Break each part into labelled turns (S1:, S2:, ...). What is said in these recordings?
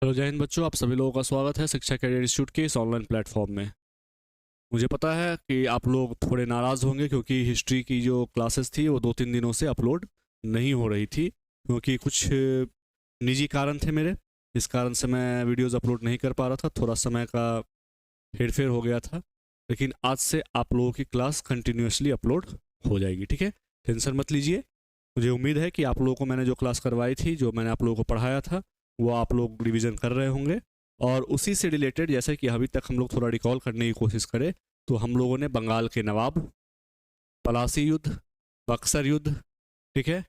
S1: Hello जय हिंद बच्चों, आप सभी लोगों का स्वागत है शिक्षा कैरियर इंस्टीट्यूट के इस ऑनलाइन प्लेटफॉर्म में। मुझे पता है कि आप लोग थोड़े नाराज़ होंगे क्योंकि हिस्ट्री की जो क्लासेस थी वो 2-3 दिनों से अपलोड नहीं हो रही थी, क्योंकि कुछ निजी कारण थे मेरे। इस कारण से मैं वीडियोस अपलोड नहीं कर पा रहा था, थोड़ा समय का हेरफेर हो गया था। लेकिन आज से आप लोगों की क्लास कंटिन्यूसली अपलोड हो जाएगी, ठीक है। टेंशन मत लीजिए। मुझे उम्मीद है कि आप लोगों को मैंने जो क्लास करवाई थी, जो मैंने आप लोगों को पढ़ाया था, वो आप लोग रिवीजन कर रहे होंगे। और उसी से रिलेटेड, जैसे कि अभी तक हम लोग थोड़ा रिकॉल करने की कोशिश करें, तो हम लोगों ने बंगाल के नवाब, पलासी युद्ध, बक्सर युद्ध, ठीक है,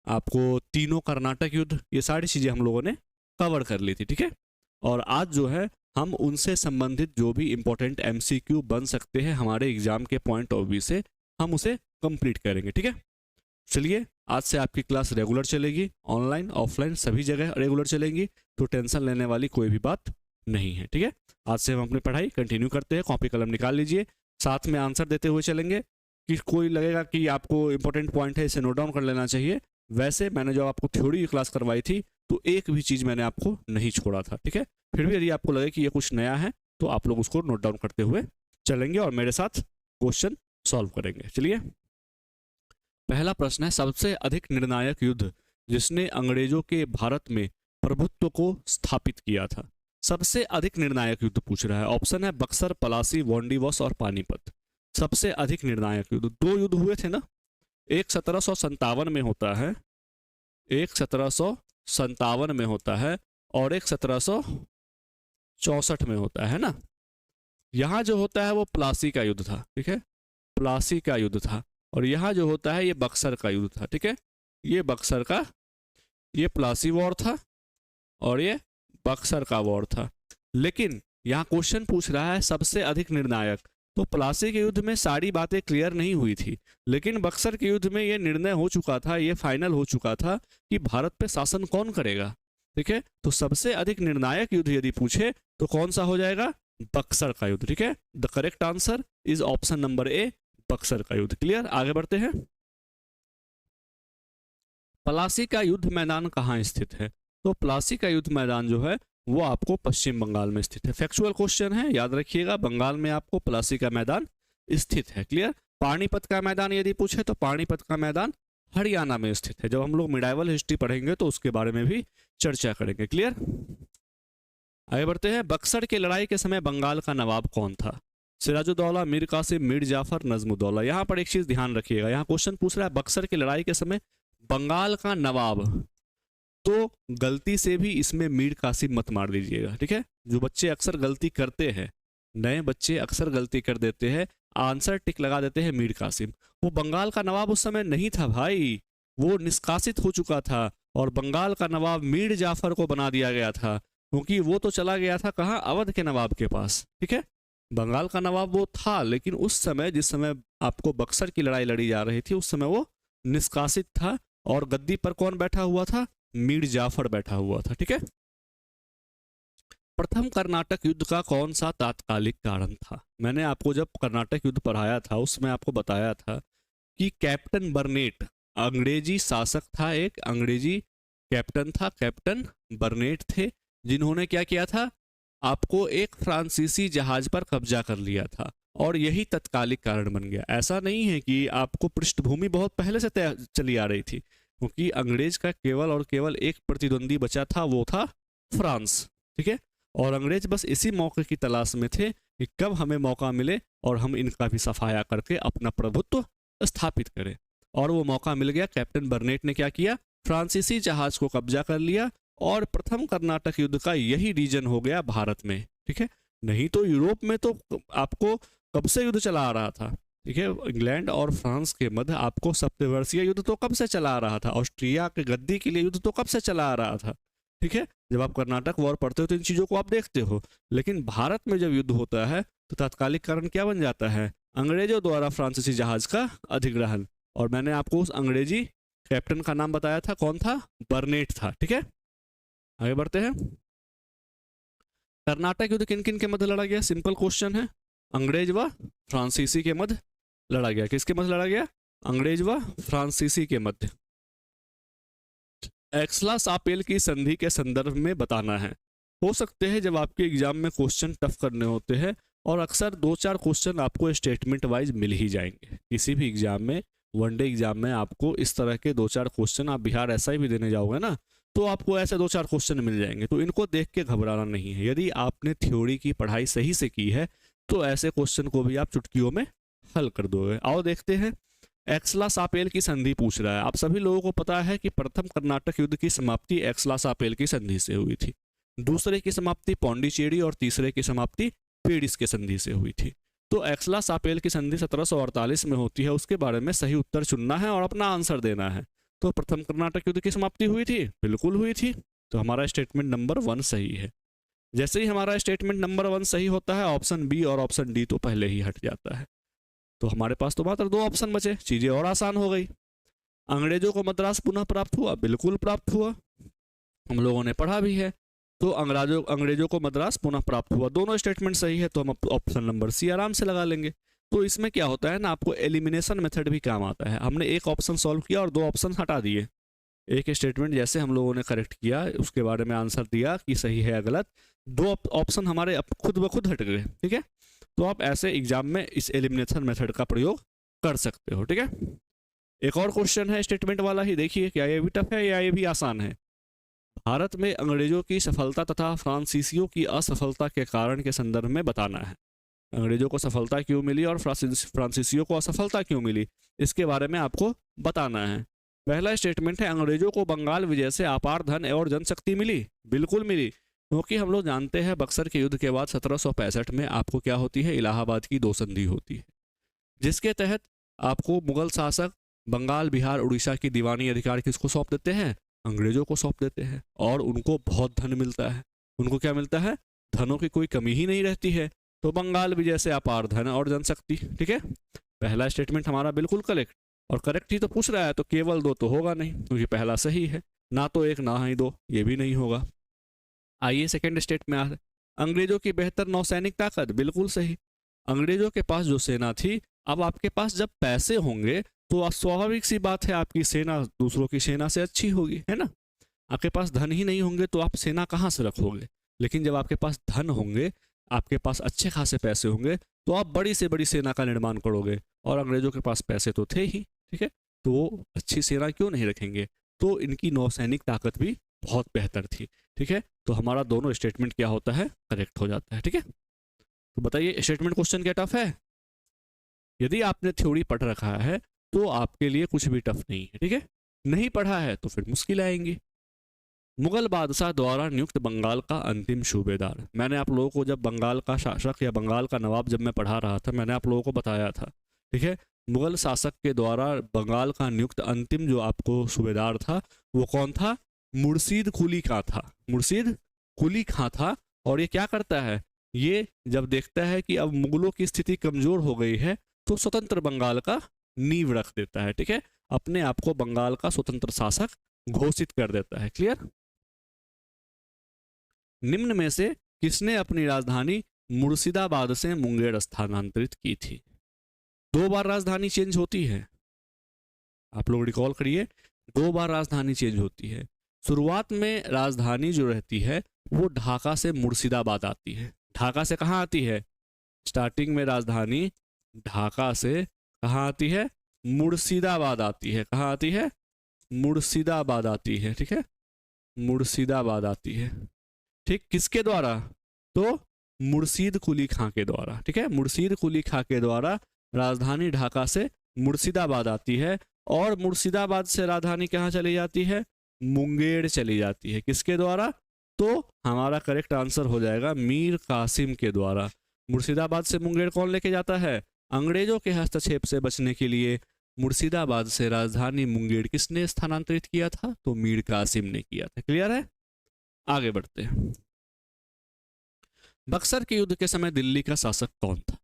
S1: आपको तीनों कर्नाटक युद्ध, ये सारी चीज़ें हम लोगों ने कवर कर ली थी, ठीक है। और आज जो है हम उनसे संबंधित जो भी इंपॉर्टेंट एमसीक्यू बन सकते हैं हमारे एग्जाम के पॉइंट ऑफ व्यू से, हम उसे कंप्लीट करेंगे, ठीक है। चलिए, आज से आपकी क्लास रेगुलर चलेगी, ऑनलाइन ऑफलाइन सभी जगह रेगुलर चलेंगी, तो टेंशन लेने वाली कोई भी बात नहीं है, ठीक है। आज से हम अपनी पढ़ाई कंटिन्यू करते हैं। कॉपी कलम निकाल लीजिए, साथ में आंसर देते हुए चलेंगे। कि कोई लगेगा कि आपको इंपॉर्टेंट पॉइंट है, इसे नोट डाउन कर लेना चाहिए। वैसे मैंने जब आपको थ्योरी की क्लास करवाई थी तो एक भी चीज़ मैंने आपको नहीं छोड़ा था, ठीक है। फिर भी यदि आपको लगे कि ये कुछ नया है तो आप लोग उसको नोट डाउन करते हुए चलेंगे और मेरे साथ क्वेश्चन सॉल्व करेंगे। चलिए, पहला प्रश्न है, सबसे अधिक निर्णायक युद्ध जिसने अंग्रेजों के भारत में प्रभुत्व को स्थापित किया था। सबसे अधिक निर्णायक युद्ध पूछ रहा है। ऑप्शन है बक्सर, पलासी, वांडीवॉस और पानीपत। सबसे अधिक निर्णायक युद्ध, दो युद्ध हुए थे ना। एक 1757 में होता है, एक 1757 में होता है और एक 1764 में होता है ना। यहाँ जो होता है वो प्लासी का युद्ध था, ठीक है, प्लासी का युद्ध था। और यहाँ जो होता है ये बक्सर का युद्ध था, ठीक है। ये बक्सर का, ये प्लासी वॉर था और ये बक्सर का वॉर था। लेकिन यहाँ क्वेश्चन पूछ रहा है सबसे अधिक निर्णायक, तो प्लासी के युद्ध में सारी बातें क्लियर नहीं हुई थी, लेकिन बक्सर के युद्ध में ये निर्णय हो चुका था, ये फाइनल हो चुका था कि भारत पे शासन कौन करेगा, ठीक है। तो सबसे अधिक निर्णायक युद्ध यदि पूछे तो कौन सा हो जाएगा, बक्सर का युद्ध, ठीक है। The correct answer is option number A, Buxar का युद्ध। क्लियर, आगे बढ़ते हैं। प्लासी का युद्ध मैदान कहाँ स्थित है। तो प्लासी का युद्ध मैदान जो है वो आपको पश्चिम बंगाल में स्थित है। फैक्चुअल क्वेश्चन है, याद रखिएगा, बंगाल में आपको प्लासी का मैदान स्थित है। क्लियर। पानीपत का मैदान यदि पूछे तो पानीपत का मैदान हरियाणा में स्थित है। जब हम लोग मिडाइवल हिस्ट्री पढ़ेंगे तो उसके बारे में भी चर्चा करेंगे। क्लियर, आगे बढ़ते हैं। बक्सर की लड़ाई के समय बंगाल का नवाब कौन था। सिराजुद्दौला, मीर कासिम, मीर जाफर, नजमुद्दौला। यहाँ पर एक चीज ध्यान रखिएगा, यहाँ क्वेश्चन पूछ रहा है बक्सर की लड़ाई के समय बंगाल का नवाब, तो गलती से भी इसमें मीर कासिम मत मार दीजिएगा, ठीक है। जो बच्चे अक्सर गलती करते हैं, नए बच्चे अक्सर गलती कर देते हैं, आंसर टिक लगा देते हैं मीर कासिम। वो बंगाल का नवाब उस समय नहीं था भाई, वो निष्कासित हो चुका था और बंगाल का नवाब मीर जाफर को बना दिया गया था, क्योंकि वो तो चला गया था कहाँ, अवध के नवाब के पास, ठीक है। बंगाल का नवाब वो था, लेकिन उस समय जिस समय आपको बक्सर की लड़ाई लड़ी जा रही थी उस समय वो निष्कासित था और गद्दी पर कौन बैठा हुआ था, मीर जाफर बैठा हुआ था, ठीक है। प्रथम कर्नाटक युद्ध का कौन सा तात्कालिक कारण था। मैंने आपको जब कर्नाटक युद्ध पढ़ाया था उसमें आपको बताया था कि कैप्टन बर्नेट अंग्रेजी शासक था, एक अंग्रेजी कैप्टन था, कैप्टन बर्नेट थे, जिन्होंने क्या किया था, आपको एक फ्रांसीसी जहाज पर कब्जा कर लिया था और यही तत्कालिक कारण बन गया। ऐसा नहीं है कि आपको पृष्ठभूमि बहुत पहले से तय चली आ रही थी, क्योंकि अंग्रेज का केवल और केवल एक प्रतिद्वंदी बचा था, वो था फ्रांस, ठीक है। और अंग्रेज बस इसी मौके की तलाश में थे कि कब हमें मौका मिले और हम इनका भी सफाया करके अपना प्रभुत्व स्थापित करें। और वो मौका मिल गया। कैप्टन बर्नेट ने क्या किया, फ्रांसीसी जहाज को कब्जा कर लिया और प्रथम कर्नाटक युद्ध का यही रीजन हो गया भारत में, ठीक है। नहीं तो यूरोप में तो आपको कब से युद्ध चला आ रहा था, ठीक है। इंग्लैंड और फ्रांस के मध्य आपको सप्तवर्षीय युद्ध तो कब से चला आ रहा था, ऑस्ट्रिया के गद्दी के लिए युद्ध तो कब से चला आ रहा था, ठीक है। जब आप कर्नाटक वॉर पढ़ते हो तो इन चीजों को आप देखते हो। लेकिन भारत में जब युद्ध होता है तो तात्कालिक कारण क्या बन जाता है, अंग्रेजों द्वारा फ्रांसीसी जहाज का अधिग्रहण। और मैंने आपको उस अंग्रेजी कैप्टन का नाम बताया था, कौन था, बर्नेट था, ठीक है। आगे बढ़ते हैं। कर्नाटक युद्ध किन किन के मध्य लड़ा गया, सिंपल क्वेश्चन है। अंग्रेज व फ्रांसीसी के मध्य लड़ा गया। किसके मध्य लड़ा गया, अंग्रेज व फ्रांसीसी के मध्य। एक्सला सापेल की संधि के संदर्भ में बताना है। हो सकते हैं जब आपके एग्जाम में क्वेश्चन टफ करने होते हैं, और अक्सर 2-4 क्वेश्चन आपको स्टेटमेंट वाइज मिल ही जाएंगे किसी भी एग्जाम में। वनडे एग्जाम में आपको इस तरह के 2-4 क्वेश्चन, आप बिहार ऐसा ही भी देने जाओगे ना, तो आपको ऐसे 2-4 क्वेश्चन मिल जाएंगे। तो इनको देख के घबराना नहीं है। यदि आपने थ्योरी की पढ़ाई सही से की है तो ऐसे क्वेश्चन को भी आप चुटकियों में हल कर दोगे। आओ देखते हैं। एक्सला सापेल की संधि पूछ रहा है। आप सभी लोगों को पता है कि प्रथम कर्नाटक युद्ध की समाप्ति एक्सला सापेल की संधि से हुई थी, दूसरे की समाप्ति पौंडीचेरी और तीसरे की समाप्ति पेरिस के संधि से हुई थी। तो एक्सला सापेल की संधि 1748 में होती है। उसके बारे में सही उत्तर चुनना है और अपना आंसर देना है। तो प्रथम कर्नाटक युद्ध की समाप्ति हुई थी, बिल्कुल हुई थी। तो हमारा स्टेटमेंट नंबर 1 सही है। जैसे ही हमारा स्टेटमेंट नंबर 1 सही होता है, ऑप्शन बी और ऑप्शन डी तो पहले ही हट जाता है। तो हमारे पास तो मात्र 2 ऑप्शन बचे, चीजें और आसान हो गई। अंग्रेजों को मद्रास पुनः प्राप्त हुआ, बिल्कुल प्राप्त हुआ, हम लोगों ने पढ़ा भी है। तो अंग्रेजों को मद्रास पुनः प्राप्त हुआ, दोनों स्टेटमेंट सही है। तो हम ऑप्शन नंबर सी आराम से लगा लेंगे। तो इसमें क्या होता है ना, आपको एलिमिनेशन मेथड भी काम आता है। हमने एक ऑप्शन सॉल्व किया और 2 ऑप्शन हटा दिए। एक स्टेटमेंट जैसे हम लोगों ने करेक्ट किया, उसके बारे में आंसर दिया कि सही है या गलत, 2 ऑप्शन हमारे खुद ब खुद हट गए। ठीक है, तो आप ऐसे एग्जाम में इस एलिमिनेशन मेथड का प्रयोग कर सकते हो। ठीक है, एक और क्वेश्चन है स्टेटमेंट वाला ही, देखिए क्या ये भी टफ है या ये भी आसान है। भारत में अंग्रेजों की सफलता तथा फ्रांसीसियों की असफलता के कारण के संदर्भ में बताना है। अंग्रेजों को सफलता क्यों मिली और फ्रांसीसियों को असफलता क्यों मिली, इसके बारे में आपको बताना है। पहला स्टेटमेंट है, अंग्रेजों को बंगाल विजय से अपार धन और जनशक्ति मिली, बिल्कुल मिली। क्योंकि हम लोग जानते हैं बक्सर के युद्ध के बाद 1765 में आपको क्या होती है, इलाहाबाद की 2 संधि होती है, जिसके तहत आपको मुगल शासक बंगाल, बिहार, उड़ीसा की दीवानी अधिकार किसको सौंप देते हैं, अंग्रेजों को सौंप देते हैं। और उनको बहुत धन मिलता है। उनको क्या मिलता है, धनों की कोई कमी ही नहीं रहती है। तो बंगाल विजय से अपार धन और जनशक्ति। ठीक है, पहला स्टेटमेंट हमारा बिल्कुल करेक्ट, और करेक्ट ही तो पूछ रहा है, तो केवल 2 तो होगा नहीं, क्योंकि पहला सही है। ना तो 1 ना ही 2, ये भी नहीं होगा। आइए सेकंड स्टेट में आ, अंग्रेजों की बेहतर नौसैनिक ताकत, बिल्कुल सही। अंग्रेजों के पास जो सेना थी, अब आपके पास जब पैसे होंगे तो स्वाभाविक सी बात है आपकी सेना दूसरों की सेना से अच्छी होगी, है ना। आपके पास धन ही नहीं होंगे तो आप सेना कहाँ से रखोगे। लेकिन जब आपके पास धन होंगे, आपके पास अच्छे खासे पैसे होंगे, तो आप बड़ी से बड़ी सेना का निर्माण करोगे। और अंग्रेजों के पास पैसे तो थे ही, ठीक है, तो वो अच्छी सेना क्यों नहीं रखेंगे। तो इनकी नौसैनिक ताकत भी बहुत बेहतर थी। ठीक है, तो हमारा दोनों स्टेटमेंट क्या होता है, करेक्ट हो जाता है। ठीक है, तो बताइए स्टेटमेंट क्वेश्चन क्या टफ है। यदि आपने थ्योरी पढ़ रखा है तो आपके लिए कुछ भी टफ नहीं है। ठीक है, नहीं पढ़ा है तो फिर मुश्किल आएंगी। मुगल बादशाह द्वारा नियुक्त बंगाल का अंतिम सूबेदार। मैंने आप लोगों को जब बंगाल का शासक या बंगाल का नवाब जब मैं पढ़ा रहा था, मैंने आप लोगों को बताया था। ठीक है, मुगल शासक के द्वारा बंगाल का नियुक्त अंतिम जो आपको सूबेदार था, वो कौन था, मुर्शीद कुली खां था। मुर्शीद कुली खां था। और ये क्या करता है, ये जब देखता है कि अब मुगलों की स्थिति कमजोर हो गई है, तो स्वतंत्र बंगाल का नींव रख देता है। ठीक है, अपने आप को बंगाल का स्वतंत्र शासक घोषित कर देता है। क्लियर। निम्न में से किसने अपनी राजधानी मुर्शिदाबाद से मुंगेर स्थानांतरित की थी। 2 बार राजधानी चेंज होती है, आप लोग रिकॉल करिए, 2 बार राजधानी चेंज होती है। शुरुआत में राजधानी जो रहती है वो ढाका से मुर्शिदाबाद आती है। ढाका से कहाँ आती है, स्टार्टिंग में राजधानी ढाका से कहाँ आती है, मुर्शिदाबाद आती है। कहाँ आती है, मुर्शिदाबाद आती है। ठीक है, मुर्शिदाबाद आती है। ठीक, किसके द्वारा, तो मुर्शीद कुली खां के द्वारा। ठीक है, मुर्शीद कुली खां के द्वारा राजधानी ढाका से मुर्शिदाबाद आती है। और मुर्शिदाबाद से राजधानी कहाँ चली जाती है, मुंगेर चली जाती है। किसके द्वारा, तो हमारा करेक्ट आंसर हो जाएगा मीर कासिम के द्वारा। मुर्शिदाबाद से मुंगेर कौन लेके जाता है, अंग्रेजों के हस्तक्षेप से बचने के लिए मुर्शिदाबाद से राजधानी मुंगेर किसने स्थानांतरित किया था, तो मीर कासिम ने किया था। क्लियर है, आगे बढ़ते हैं। बक्सर के युद्ध के समय दिल्ली का शासक कौन था।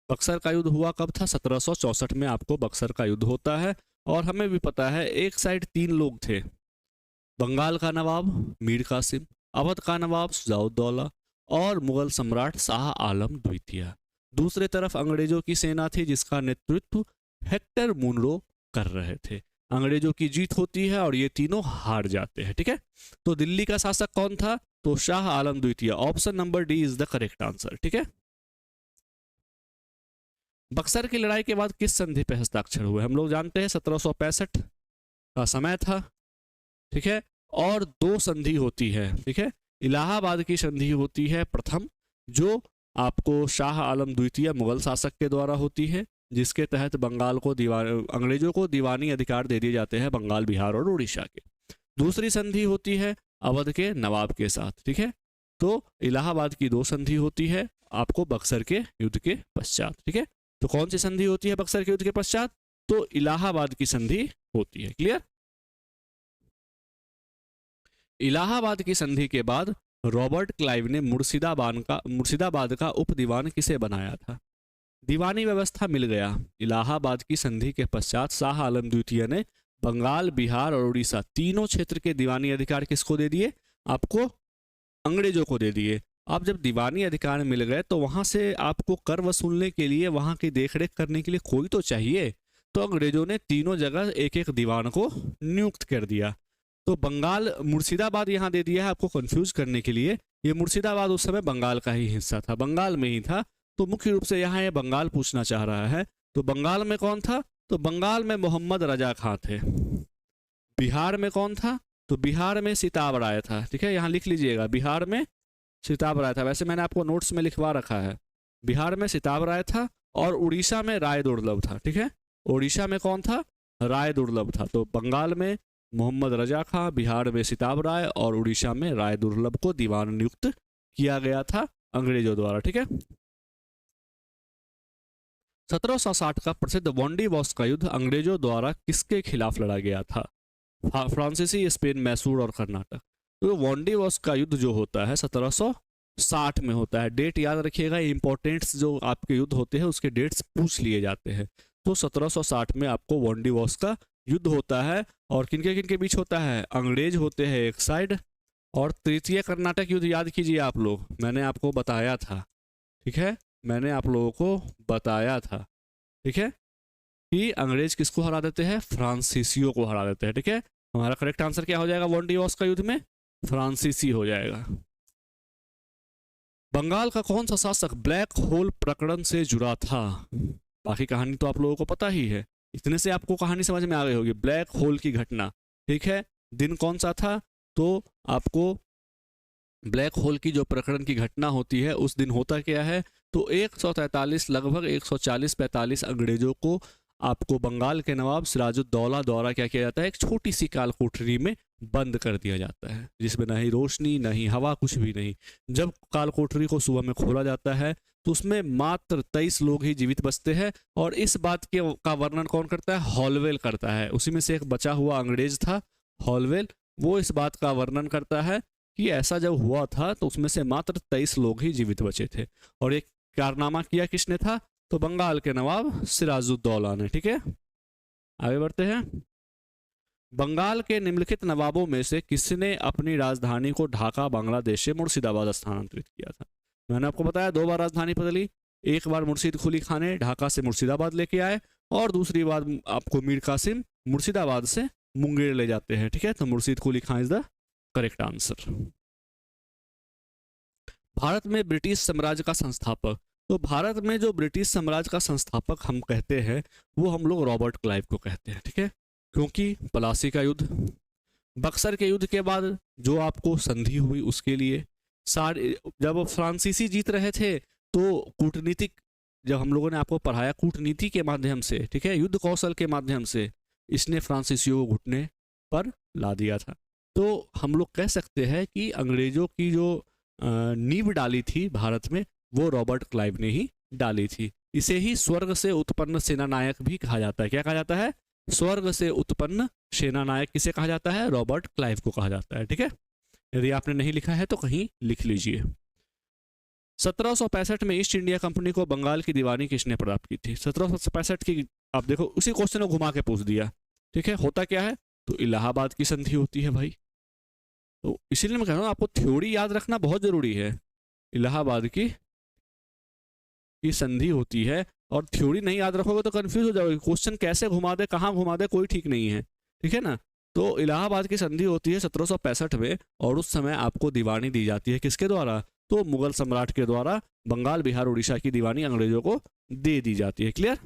S1: बक्सर का युद्ध हुआ कब था, 1764 में आपको बक्सर का युद्ध होता है। और हमें भी पता है एक साइड 3 लोग थे, बंगाल का नवाब मीर कासिम, अवध का नवाब शुजाउद्दौला और मुगल सम्राट शाह आलम द्वितीय। दूसरे तरफ अंग्रेजों की सेना थी जिसका नेतृत्व हेक्टर मुनरो कर रहे थे। अंग्रेजों की जीत होती है और ये तीनों हार जाते हैं। ठीक है, तो दिल्ली का शासक कौन था, तो शाह आलम द्वितीय, option number D is the correct answer. ठीक है, बक्सर की लड़ाई के बाद किस संधि पे हस्ताक्षर हुए? हम लोग जानते हैं 1765 का समय था। ठीक है, और दो संधि होती है। ठीक है, इलाहाबाद की संधि होती है प्रथम, जो आपको शाह आलम द्वितीय मुगल शासक के द्वारा होती है, जिसके तहत बंगाल को अंग्रेजों को दीवानी अधिकार दे दिए जाते हैं बंगाल, बिहार और उड़ीसा के। दूसरी संधि होती है अवध के नवाब के साथ। ठीक है, तो इलाहाबाद की दो संधि होती है आपको बक्सर के युद्ध के पश्चात। ठीक है, तो कौन सी संधि होती है बक्सर के युद्ध के पश्चात? तो इलाहाबाद की संधि होती है। क्लियर? इलाहाबाद की संधि के बाद रॉबर्ट क्लाइव ने मुर्शिदाबाद का उप दीवान किसे बनाया था? दीवानी व्यवस्था मिल गया। इलाहाबाद की संधि के पश्चात शाह आलम द्वितीय ने बंगाल, बिहार और उड़ीसा तीनों क्षेत्र के दीवानी अधिकार किसको दे दिए? आपको अंग्रेजों को दे दिए। अब जब दीवानी अधिकार मिल गए तो वहां से आपको कर वसूलने के लिए, वहां की देखरेख करने के लिए कोई तो चाहिए। तो अंग्रेजों ने तीनों जगह एक एक दीवान को नियुक्त कर दिया। तो बंगाल, मुर्शिदाबाद यहाँ दे दिया है आपको कंफ्यूज करने के लिए। ये मुर्शिदाबाद उस समय बंगाल का ही हिस्सा था, बंगाल में ही था। तो मुख्य रूप से यहाँ ये बंगाल पूछना चाह रहा है। तो बंगाल में कौन था? तो बंगाल में मोहम्मद रजा खां थे। बिहार में कौन था? तो बिहार में सिताब राय था। ठीक है, यहाँ लिख लीजिएगा, बिहार में सिताब राय था। वैसे मैंने आपको नोट्स में लिखवा रखा है, बिहार में सिताब राय था और उड़ीसा में राय दुर्लभ था। ठीक है, उड़ीसा में कौन था? राय दुर्लभ था। तो बंगाल में मोहम्मद रजा खां, बिहार में सिताब राय और उड़ीसा में राय दुर्लभ को दीवान नियुक्त किया गया था अंग्रेजों द्वारा। ठीक है, 1760 का प्रसिद्ध वांडीवॉस का युद्ध अंग्रेजों द्वारा किसके खिलाफ लड़ा गया था? फ्रांसीसी, स्पेन, मैसूर और कर्नाटक। तो वांडीवॉस का युद्ध जो होता है 1760 में होता है। डेट याद रखिएगा, इंपॉर्टेंट्स जो आपके युद्ध होते हैं उसके डेट्स पूछ लिए जाते हैं। तो 1760 में आपको वांडीवॉस का युद्ध होता है। और किनके किनके बीच होता है? अंग्रेज होते हैं एक साइड, और तृतीय कर्नाटक युद्ध याद कीजिए आप लोग, मैंने आपको बताया था। ठीक है, मैंने आप लोगों को बताया था। ठीक है, कि अंग्रेज किसको हरा देते हैं? फ्रांसीसियों को हरा देते हैं। ठीक है, हमारा करेक्ट आंसर क्या हो जाएगा वांडीवॉस का युद्ध में? फ्रांसीसी हो जाएगा। बंगाल का कौन सा शासक ब्लैक होल प्रकरण से जुड़ा था? बाकी कहानी तो आप लोगों को पता ही है, इतने से आपको कहानी समझ में आ गई होगी। ब्लैक होल की घटना, ठीक है, दिन कौन सा था? तो आपको ब्लैक होल की जो प्रकरण की घटना होती है उस दिन होता क्या है? तो 143 लगभग 140-45 अंग्रेजों को आपको बंगाल के नवाब सिराजुद्दौला द्वारा क्या किया जाता है? एक छोटी सी काल कोठरी में बंद कर दिया जाता है, जिसमें ना ही रोशनी ना ही हवा, कुछ भी नहीं। जब काल कोठरी को सुबह में खोला जाता है तो उसमें मात्र 23 लोग ही जीवित बचते हैं। और इस बात के का वर्णन कौन करता है? हॉलवेल करता है। उसी में से एक बचा हुआ अंग्रेज था हॉलवेल, वो इस बात का वर्णन करता है कि ऐसा जब हुआ था तो उसमें से मात्र 23 लोग ही जीवित बचे थे। और एक कारनामा किया किसने था? तो बंगाल के नवाब सिराजुद्दौला ने। ठीक है, आगे बढ़ते हैं। बंगाल के निम्नलिखित नवाबों में से किसने अपनी राजधानी को ढाका बांग्लादेश से मुर्शिदाबाद स्थानांतरित किया था? मैंने आपको बताया 2 बार राजधानी बदली। एक बार मुर्शिद कुली खां ने ढाका से मुर्शिदाबाद लेके आए, और दूसरी बार आपको मीर कासिम मुर्शिदाबाद से मुंगेर ले जाते हैं। ठीक है, तो Murshid Quli Khan is the correct answer. Bharat में ब्रिटिश साम्राज्य का संस्थापक, तो भारत में जो ब्रिटिश साम्राज्य का संस्थापक हम कहते हैं वो हम लोग रॉबर्ट क्लाइव को कहते हैं। ठीक है, क्योंकि प्लासी का युद्ध, बक्सर के युद्ध के बाद जो आपको संधि हुई उसके लिए सारे, जब फ्रांसीसी जीत रहे थे तो कूटनीतिक, जब हम लोगों ने आपको पढ़ाया कूटनीति के माध्यम से, ठीक है, युद्ध कौशल के माध्यम से इसने फ्रांसीसियों को घुटने पर ला दिया था। तो हम लोग कह सकते हैं कि अंग्रेजों की जो नींव डाली थी भारत में वो रॉबर्ट क्लाइव ने ही डाली थी। इसे ही स्वर्ग से उत्पन्न सेनानायक भी कहा जाता है। क्या कहा जाता है? स्वर्ग से उत्पन्न सेनानायक किसे कहा जाता है? रॉबर्ट क्लाइव को कहा जाता है। ठीक है, यदि आपने नहीं लिखा है तो कहीं लिख लीजिए। 1765 में ईस्ट इंडिया कंपनी को बंगाल की दीवानी किसने प्राप्त की थी? 1765 की, आप देखो उसी क्वेश्चन को घुमा के पूछ दिया। ठीक है, होता क्या है? तो इलाहाबाद की संधि होती है भाई। तो इसीलिए मैं कह रहा हूँ आपको थ्योरी याद रखना बहुत जरूरी है। इलाहाबाद की संधि होती है, और थ्योरी नहीं याद रखोगे तो कंफ्यूज हो जाओगे। क्वेश्चन कैसे घुमा दे, कहाँ घुमा दे, कोई ठीक नहीं है। ठीक है ना, तो इलाहाबाद की संधि होती है 1765 में, और उस समय आपको दीवानी दी जाती है किसके द्वारा? तो मुगल सम्राट के द्वारा बंगाल, बिहार, उड़ीसा की दीवानी अंग्रेजों को दे दी जाती है। क्लियर?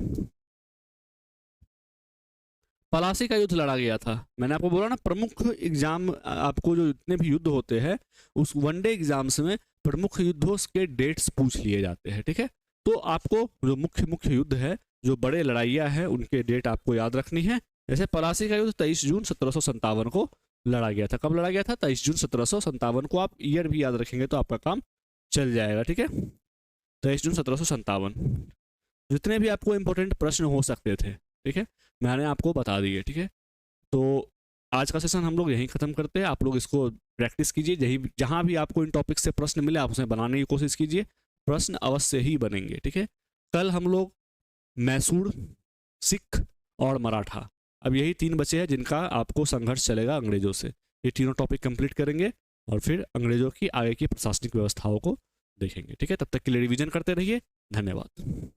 S1: पलासी का युद्ध लड़ा गया था, मैंने आपको बोला ना, प्रमुख एग्जाम आपको जो जितने भी युद्ध होते हैं उस वनडे एग्जाम्स में प्रमुख युद्धों के डेट्स पूछ लिए जाते हैं, ठीक है? तो आपको जो मुख्य मुख्य युद्ध है, जो बड़े लड़ाइयाँ हैं, उनके डेट आपको याद रखनी है। जैसे पलासी का युद्ध 23 जून 1757 को लड़ा गया था। कब लड़ा गया था? 23 जून 1757 को। आप ईयर भी याद रखेंगे तो आपका काम चल जाएगा, ठीक है? 23 जून 1757। जितने भी आपको इंपॉर्टेंट प्रश्न हो सकते थे, ठीक है, मैंने आपको बता दिए, ठीक है? तो आज का सेशन हम लोग यहीं ख़त्म करते हैं। आप लोग इसको प्रैक्टिस कीजिए, यही जहाँ भी आपको इन टॉपिक से प्रश्न मिले आप उसे बनाने की कोशिश कीजिए। प्रश्न अवश्य ही बनेंगे, ठीक है? कल हम लोग मैसूर, सिख और मराठा, अब यही 3 बचे हैं जिनका आपको संघर्ष चलेगा अंग्रेजों से। ये तीनों टॉपिक कंप्लीट करेंगे और फिर अंग्रेजों की आगे की प्रशासनिक व्यवस्थाओं को देखेंगे, ठीक है? तब तक के लिए रिवीजन करते रहिए। धन्यवाद।